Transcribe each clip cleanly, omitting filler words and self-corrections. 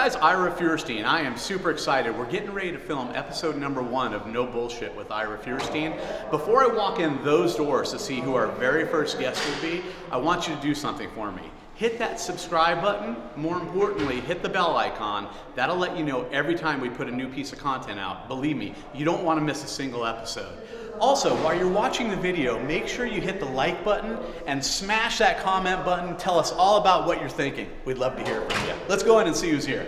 guys, Ira Feuerstein. I am super excited. We're getting ready to film episode number 1 of No Bullshit with Ira Feuerstein. Before I walk in those doors to see who our very first guest will be, I want you to do something for me. Hit that subscribe button. More importantly, hit the bell icon. That'll let you know every time we put a new piece of content out. Believe me, you don't want to miss a single episode. Also, while you're watching the video, make sure you hit the like button and smash that comment button. Tell us all about what you're thinking. We'd love to hear from you. Let's go in and see who's here.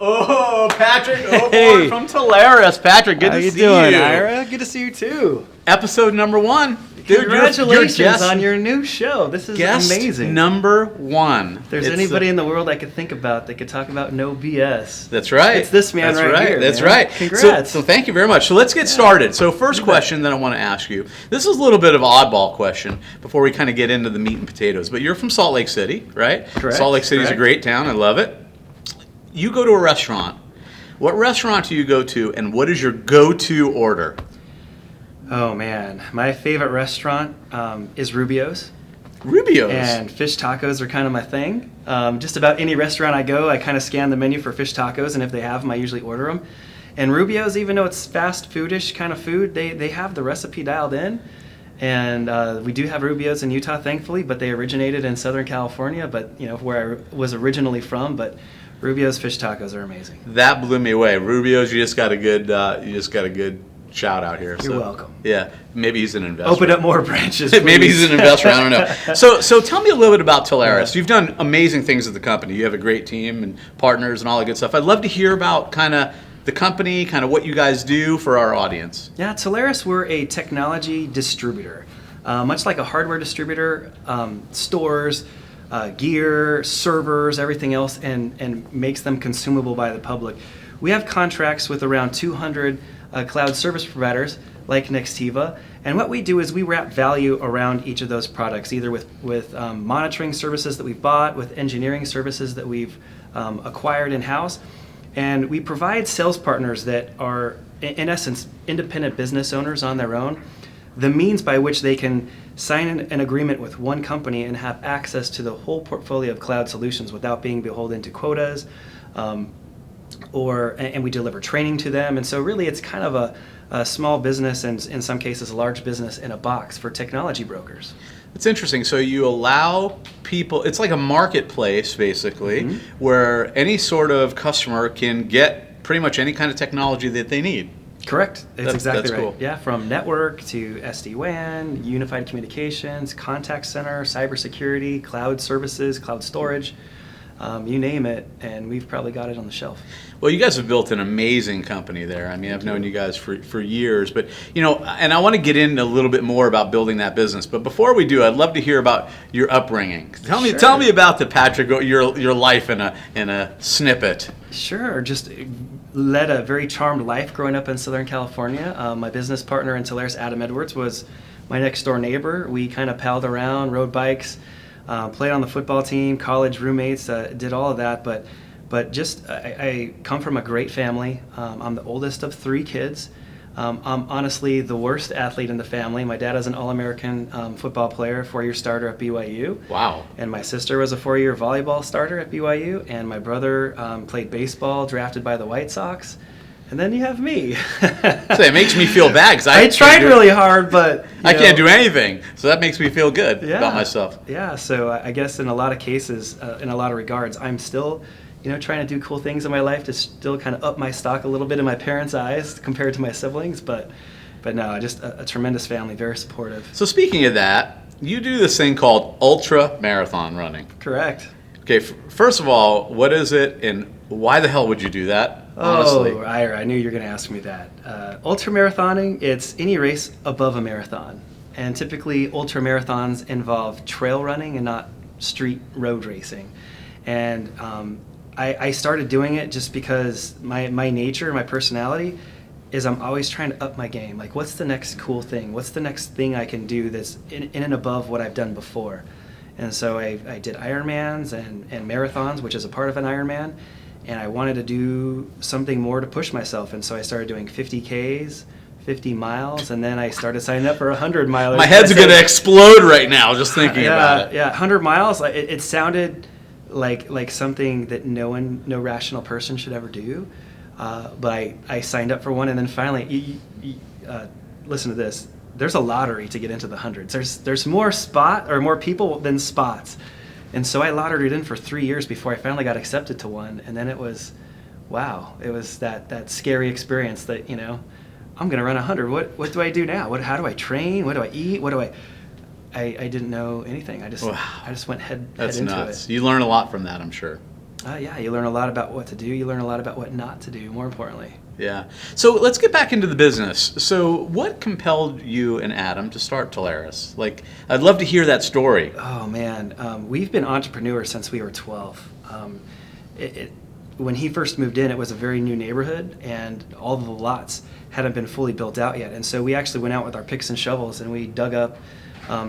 Oh, Patrick Oborn from Telarus. Patrick, good to see you. How you doing, Ira? Good to see you too. Episode number 1. Dude, congratulations on your new show. This is amazing. Number 1. If there's anybody in the world I could think about that could talk about no BS. That's right. It's this man here. That's man. right. Congrats. So thank you very much. So let's get started. So first question that I want to ask you. This is a little bit of an oddball question before we kind of get into the meat and potatoes. But you're from Salt Lake City, right? Correct. Salt Lake City is a great town. I love it. You go to a restaurant. What restaurant do you go to, and what is your go-to order? Oh man, my favorite restaurant is Rubio's. Rubio's? And fish tacos are kind of my thing. Just about any restaurant I go, I kind of scan the menu for fish tacos, and if they have them, I usually order them. And Rubio's, even though it's fast foodish kind of food, they have the recipe dialed in. And we do have Rubio's in Utah, thankfully, but they originated in Southern California, but where I was originally from. But Rubio's fish tacos are amazing. That blew me away. Rubio's, you just got a good shout out here. You're welcome. Yeah, maybe he's an investor. Open up more branches. Maybe he's an investor. I don't know. So tell me a little bit about Telarus. You've done amazing things at the company. You have a great team and partners and all that good stuff. I'd love to hear about kind of the company, kind of what you guys do for our audience. Yeah, Telarus, we're a technology distributor. Much like a hardware distributor, stores gear, servers, everything else, and makes them consumable by the public. We have contracts with around 200 cloud service providers like Nextiva, and what we do is we wrap value around each of those products, either with monitoring services that we've bought, with engineering services that we've acquired in-house, and we provide sales partners that are, in essence, independent business owners on their own, the means by which they can sign an agreement with one company and have access to the whole portfolio of cloud solutions without being beholden to quotas, and we deliver training to them. And so really it's kind of a small business, and in some cases a large business in a box for technology brokers. It's interesting. So you allow people, it's like a marketplace basically, where any sort of customer can get pretty much any kind of technology that they need. Correct. That's exactly right. Cool. Yeah, from network to SD-WAN, unified communications, contact center, cybersecurity, cloud services, cloud storage, you name it, and we've probably got it on the shelf. Well, you guys have built an amazing company there. I mean, I've known you guys for years, but and I want to get in a little bit more about building that business. But before we do, I'd love to hear about your upbringing. Tell me about the Patrick, your life in a snippet. Sure. Just led a very charmed life growing up in Southern California. My business partner in Telarus, Adam Edwards, was my next door neighbor. We kind of palled around, rode bikes, played on the football team, college roommates, did all of that. But just I come from a great family. I'm the oldest of 3 kids. I'm honestly the worst athlete in the family. My dad is an All-American football player, 4-year starter at BYU. Wow. And my sister was a 4-year volleyball starter at BYU. And my brother played baseball, drafted by the White Sox. And then you have me. So it makes me feel bad because I tried really hard, but I can't do anything. So that makes me feel good about myself. Yeah, so I guess in a lot of cases, in a lot of regards, I'm still trying to do cool things in my life to still kind of up my stock a little bit in my parents' eyes compared to my siblings. But no, just a tremendous family, very supportive. So speaking of that, you do this thing called ultra marathon running. Correct. Okay, first of all, what is it, and why the hell would you do that? Honestly. Oh, Ira, I knew you were going to ask me that. Ultra marathoning, it's any race above a marathon. And typically, ultra marathons involve trail running and not street road racing. And I started doing it just because my nature, my personality, is I'm always trying to up my game. Like, what's the next cool thing? What's the next thing I can do that's in and above what I've done before? And so I did Ironmans and marathons, which is a part of an Ironman. And I wanted to do something more to push myself. And so I started doing 50Ks, 50 miles, and then I started signing up for 100 milers. My head's going to explode right now just thinking about it. Yeah, 100 miles. It sounded like something that no rational person should ever do. But I signed up for one, and then finally, listen to this. There's a lottery to get into the hundreds. There's more people than spots, and so I lotteried in for 3 years before I finally got accepted to one. And then it was, wow! It was that scary experience that I'm going to run 100. What do I do now? How do I train? What do I eat? I didn't know anything. I just went head into nuts. it. You learn a lot from that, I'm sure. Yeah, you learn a lot about what to do. You learn a lot about what not to do, more importantly. Yeah. So let's get back into the business. So what compelled you and Adam to start Telarus? I'd love to hear that story. Oh, man. We've been entrepreneurs since we were 12. When he first moved in, it was a very new neighborhood, and all of the lots hadn't been fully built out yet. And so we actually went out with our picks and shovels, and we dug up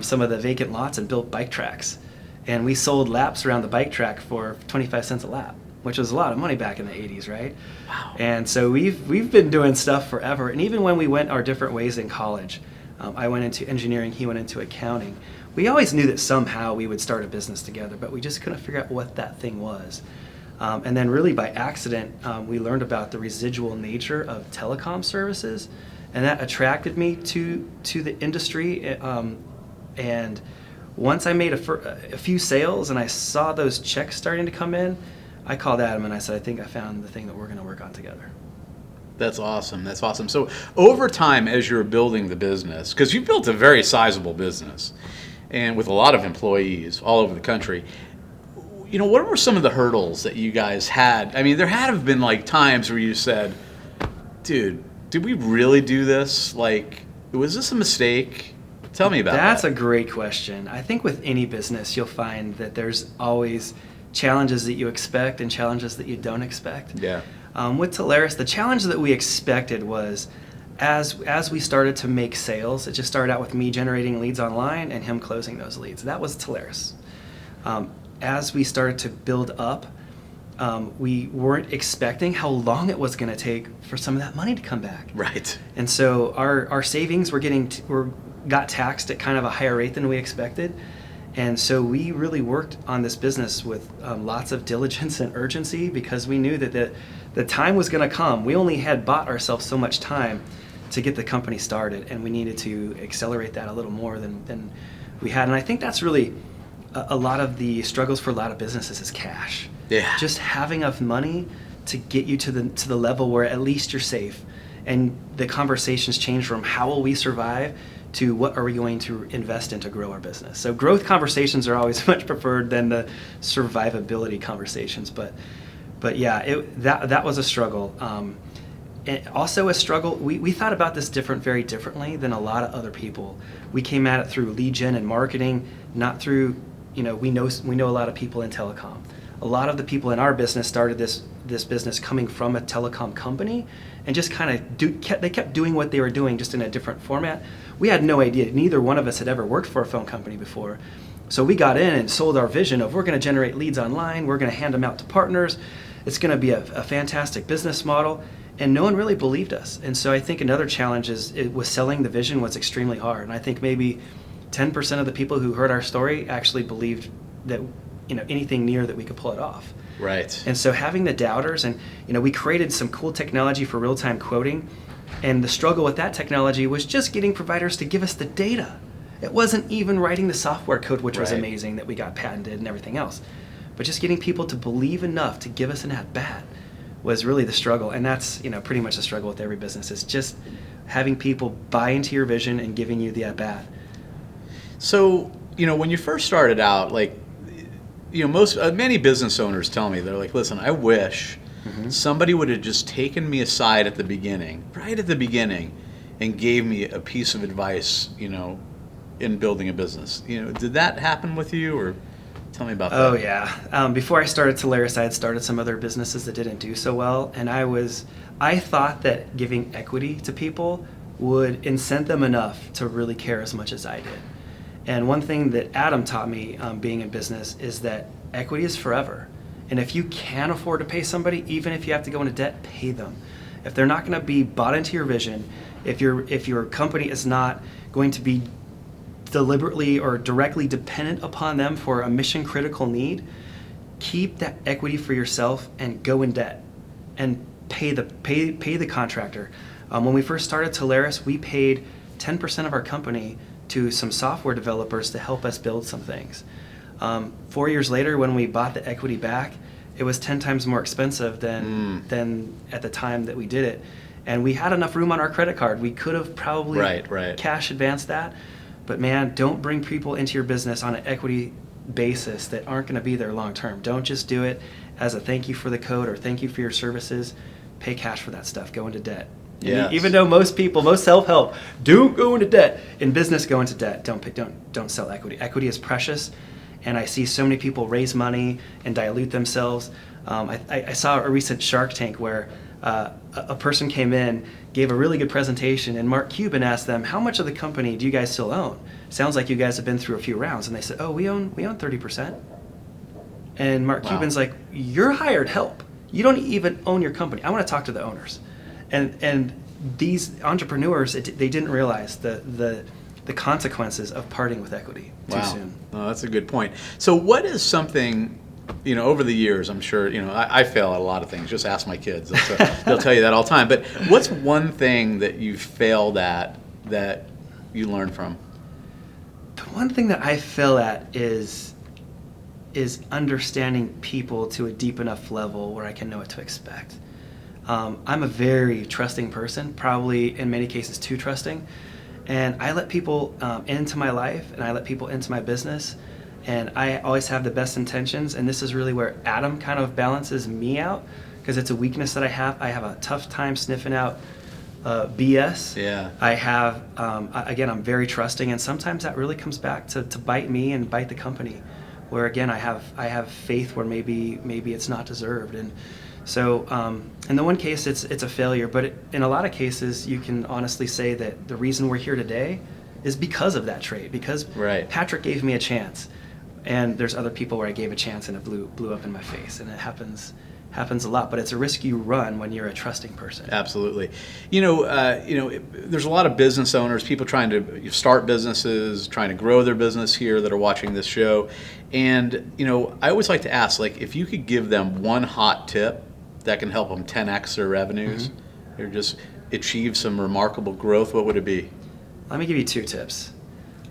some of the vacant lots and built bike tracks. And we sold laps around the bike track for 25 cents a lap, which was a lot of money back in the 80s, right? Wow. And so we've been doing stuff forever. And even when we went our different ways in college, I went into engineering, he went into accounting. We always knew that somehow we would start a business together, but we just couldn't figure out what that thing was. And then really by accident, we learned about the residual nature of telecom services, and that attracted me to the industry. And once I made a few sales and I saw those checks starting to come in, I called Adam and I said, I think I found the thing that we're going to work on together. That's awesome. That's awesome. So over time, as you're building the business, because you've built a very sizable business and with a lot of employees all over the country, what were some of the hurdles that you guys had? I mean, there had to have been times where you said, dude, did we really do this? Was this a mistake? Tell me about that. That's a great question. I think with any business, you'll find that there's always challenges that you expect and challenges that you don't expect. Yeah. With Telarus, the challenge that we expected was as we started to make sales, it just started out with me generating leads online and him closing those leads. That was Telarus. As we started to build up, we weren't expecting how long it was going to take for some of that money to come back. Right. And so our savings got taxed at kind of a higher rate than we expected. And so we really worked on this business with lots of diligence and urgency because we knew that the time was going to come. We only had bought ourselves so much time to get the company started, and we needed to accelerate that a little more than we had. And I think that's really a lot of the struggles for a lot of businesses is cash. Yeah. Just having enough money to get you to the level where at least you're safe. And the conversations change from how will we survive to what are we going to invest in to grow our business. So growth conversations are always much preferred than the survivability conversations. But yeah, that was a struggle. And also a struggle, we thought about this very differently than a lot of other people. We came at it through lead gen and marketing, not through, we know a lot of people in telecom. A lot of the people in our business started this business coming from a telecom company and just they kept doing what they were doing just in a different format. We had no idea. Neither one of us had ever worked for a phone company before. So we got in and sold our vision of we're going to generate leads online, we're going to hand them out to partners, it's going to be a fantastic business model, and no one really believed us. And so I think another challenge was selling the vision was extremely hard. And I think maybe 10% of the people who heard our story actually believed that anything near that we could pull it off. Right. And so having the doubters, and we created some cool technology for real-time quoting, and the struggle with that technology was just getting providers to give us the data. It wasn't even writing the software code, which was amazing that we got patented and everything else, but just getting people to believe enough to give us an at-bat was really the struggle. And that's pretty much the struggle with every business, is just having people buy into your vision and giving you the at-bat. So when you first started out, many business owners tell me, they're like, listen, I wish somebody would have just taken me aside at the beginning, right at the beginning, and gave me a piece of advice, in building a business. Did that happen with you, or tell me about that? Oh yeah. Before I started Telarus, I had started some other businesses that didn't do so well, and I thought that giving equity to people would incent them enough to really care as much as I did. And one thing that Adam taught me being in business is that equity is forever. And if you can afford to pay somebody, even if you have to go into debt, pay them. If they're not going to be bought into your vision If your company is not going to be deliberately or directly dependent upon them for a mission critical need, keep that equity for yourself and go in debt and pay the contractor. When we first started Telarus, we paid 10% of our company to some software developers to help us build some things. 4 years later, when we bought the equity back, it was 10 times more expensive than at the time that we did it. And we had enough room on our credit card. We could have probably cash advanced that. But man, don't bring people into your business on an equity basis that aren't going to be there long term. Don't just do it as a thank you for the code or thank you for your services. Pay cash for that stuff. Go into debt. Yes. Even though most self-help do go into debt. In business, go into debt. Don't sell equity. Equity is precious, and I see so many people raise money and dilute themselves. I saw a recent Shark Tank where a person came in, gave a really good presentation, and Mark Cuban asked them, "How much of the company do you guys still own? Sounds like you guys have been through a few rounds." And they said, "Oh, we own 30%." And Mark Cuban's like, "You're hired help. You don't even own your company. I want to talk to the owners." And these entrepreneurs, they didn't realize the consequences of parting with equity too soon. Oh, that's a good point. So what is something, over the years, I'm sure, I fail at a lot of things. Just ask my kids. They'll tell you that all the time. But what's one thing that you failed at that you learned from? The one thing that I fail at is understanding people to a deep enough level where I can know what to expect. I'm a very trusting person, probably in many cases too trusting, and I let people into my life and I let people into my business, and I always have the best intentions, and this is really where Adam kind of balances me out, because it's a weakness that I have. I have a tough time sniffing out BS. Yeah. I have, again, I'm very trusting, and sometimes that really comes back to bite me and bite the company, where again I have faith where maybe it's not deserved. And so in the one case it's a failure, but in a lot of cases you can honestly say that the reason we're here today is because of that trait, because Patrick gave me a chance, and there's other people where I gave a chance and it blew up in my face, and it happens a lot, but it's a risk you run when you're a trusting person. Absolutely. There's a lot of business owners, people trying to start businesses, trying to grow their business here that are watching this show. And, I always like to ask, if you could give them one hot tip that can help them 10x their revenues or just achieve some remarkable growth, what would it be? Let me give you 2 tips.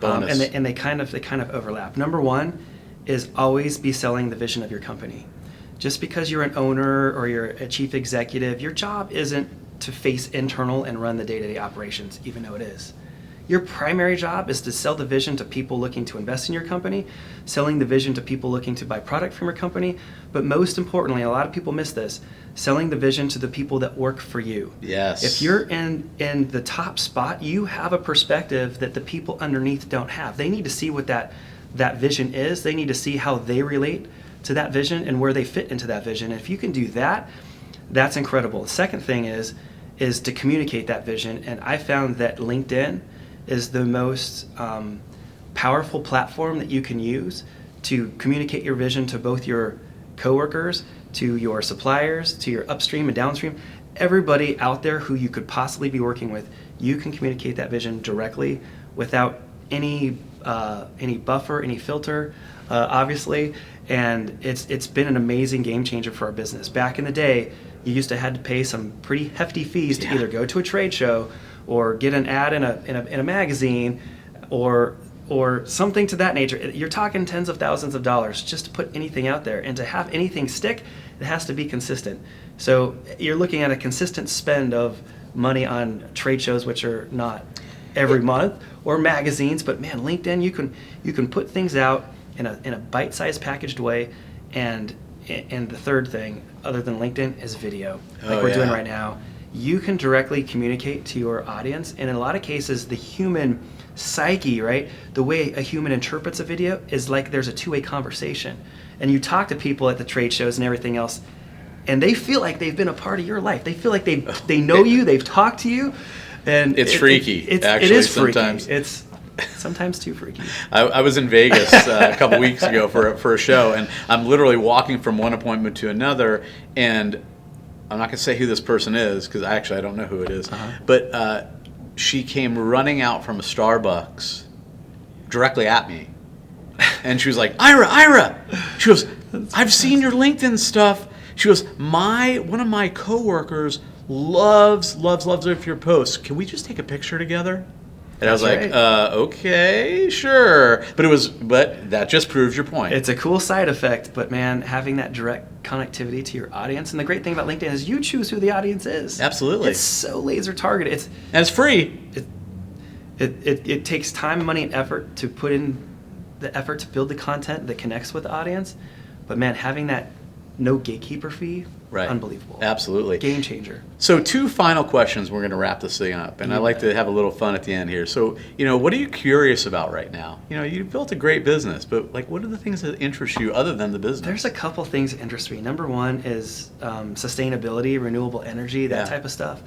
Bonus. And they kind of overlap. Number 1 is always be selling the vision of your company. Just because you're an owner or you're a chief executive, your job isn't to face internal and run the day-to-day operations, even though it is. Your primary job is to sell the vision to people looking to invest in your company, selling the vision to people looking to buy product from your company, but most importantly, a lot of people miss this, selling the vision to the people that work for you. Yes. If you're in the top spot, you have a perspective that the people underneath don't have. They need to see what that vision is. They need to see how they relate to that vision and where they fit into that vision. And if you can do that, that's incredible. The second thing is to communicate that vision. And I found that LinkedIn is the most powerful platform that you can use to communicate your vision to both your coworkers, to your suppliers, to your upstream and downstream. Everybody out there who you could possibly be working with, you can communicate that vision directly without any buffer, any filter, obviously. And it's been an amazing game changer for our business. Back in the day, you used to had to pay some pretty hefty fees to either go to a trade show or get an ad in a magazine or something to that nature. You're talking tens of thousands of dollars just to put anything out there, and to have anything stick, it has to be consistent. So you're looking at a consistent spend of money on trade shows, which are not every month, or magazines, but man, LinkedIn, you can put things out in a bite-sized packaged way. And the third thing, other than LinkedIn, is video, like we're doing right now. You can directly communicate to your audience, and in a lot of cases, the human psyche, right, the way a human interprets a video is like there's a two-way conversation. And you talk to people at the trade shows and everything else, and they feel like they've been a part of your life. They feel like they know you, they've talked to you, and it's freaky. Actually, it is freaky. Sometimes it's sometimes too freaky. I was in Vegas a couple weeks ago for a show, and I'm literally walking from one appointment to another, and I'm not going to say who this person is because I don't know who it is, but she came running out from a Starbucks directly at me. And she was like, Ira! She goes, I've seen your LinkedIn stuff. She goes, one of my coworkers loves your posts. Can we just take a picture together? And I was like, okay, sure. But that just proves your point. It's a cool side effect, but man, having that direct connectivity to your audience, and the great thing about LinkedIn is you choose who the audience is. Absolutely. It's so laser targeted. And it's free. It takes time, money, and effort to put in the effort to build the content that connects with the audience. But man, having that no gatekeeper fee, Right. Unbelievable. Absolutely. Game changer. So 2 final questions. We're going to wrap this thing up. And I like to have a little fun at the end here. So, what are you curious about right now? You built a great business, but what are the things that interest you other than the business? There's a couple things that interest me. Number one is sustainability, renewable energy, that type of stuff.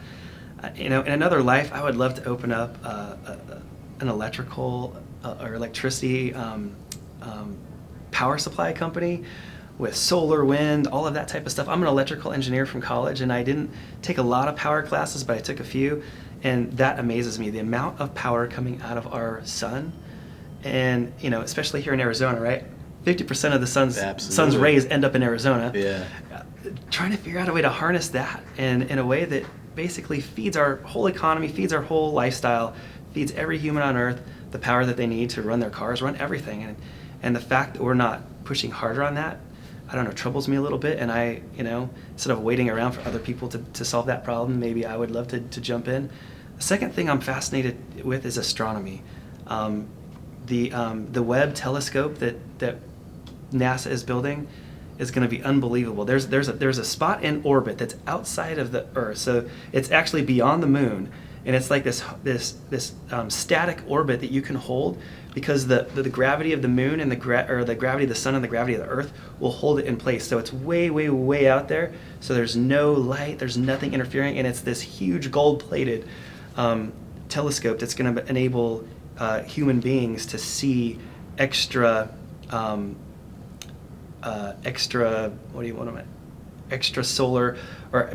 In another life, I would love to open up an electrical or electricity power supply company with solar, wind, all of that type of stuff. I'm an electrical engineer from college, and I didn't take a lot of power classes, but I took a few, and that amazes me. The amount of power coming out of our sun, and especially here in Arizona, right? 50% of the sun's rays end up in Arizona. Yeah. Trying to figure out a way to harness that in a way that basically feeds our whole economy, feeds our whole lifestyle, feeds every human on Earth the power that they need to run their cars, run everything. And the fact that we're not pushing harder on that, I don't know, troubles me a little bit. And I, instead of waiting around for other people to solve that problem, maybe I would love to jump in. The second thing I'm fascinated with is astronomy. The Webb telescope that NASA is building is going to be unbelievable. There's a spot in orbit that's outside of the Earth, so it's actually beyond the moon, and it's like this static orbit that you can hold because the gravity of the moon and the gravity of the sun and the gravity of the Earth will hold it in place. So it's way out there. So there's no light, there's nothing interfering, and it's this huge gold-plated telescope that's going to enable human beings to see extra solar or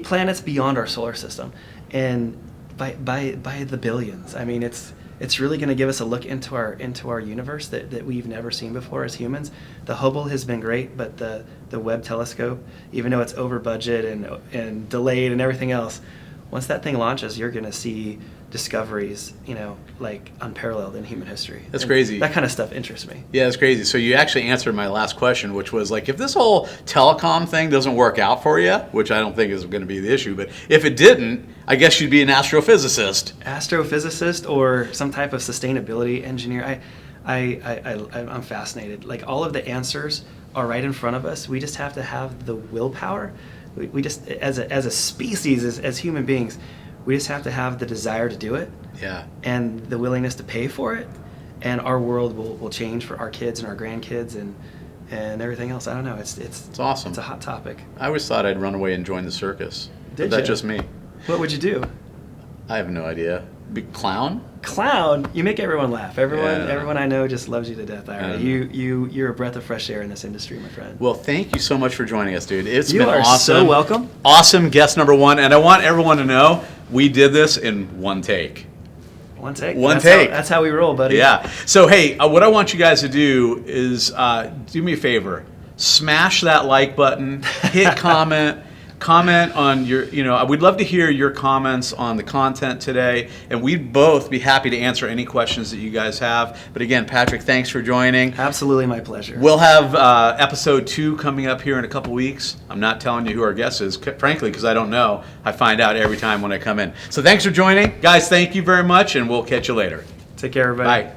planets beyond our solar system, and by the billions. I mean, it's really going to give us a look into our universe that we've never seen before as humans. The Hubble has been great, but the Webb telescope, even though it's over budget and delayed and everything else, once that thing launches, you're going to see discoveries, like unparalleled in human history. That's crazy. That kind of stuff interests me. Yeah, it's crazy. So you actually answered my last question, which was if this whole telecom thing doesn't work out for you, which I don't think is going to be the issue, but if it didn't, I guess you'd be an astrophysicist. Astrophysicist or some type of sustainability engineer. I'm fascinated. Like, all of the answers are right in front of us. We just have to have the willpower. We just, as a species, as human beings, we just have to have the desire to do it. Yeah. And the willingness to pay for it. And our world will change for our kids and our grandkids and everything else. I don't know. It's awesome. It's a hot topic. I always thought I'd run away and join the circus. Did That's you? just me. What would you do? I have no idea. Big clown? Clown? You make everyone laugh. Yeah. Everyone I know just loves you to death, Ira. You're a breath of fresh air in this industry, my friend. Well, thank you so much for joining us, dude. It's been You are awesome. so welcome. Awesome guest number 1, and I want everyone to know we did this in one take. One take. One take. That's how we roll, buddy. Yeah. So, hey, what I want you guys to do is do me a favor. Smash that like button. Hit comment. Comment on your, we'd love to hear your comments on the content today, and we'd both be happy to answer any questions that you guys have. But again, Patrick, thanks for joining. Absolutely my pleasure. We'll have episode 2 coming up here in a couple weeks. I'm not telling you who our guest is, frankly, because I don't know. I find out every time when I come in. So thanks for joining. Guys, thank you very much, and we'll catch you later. Take care, everybody. Bye.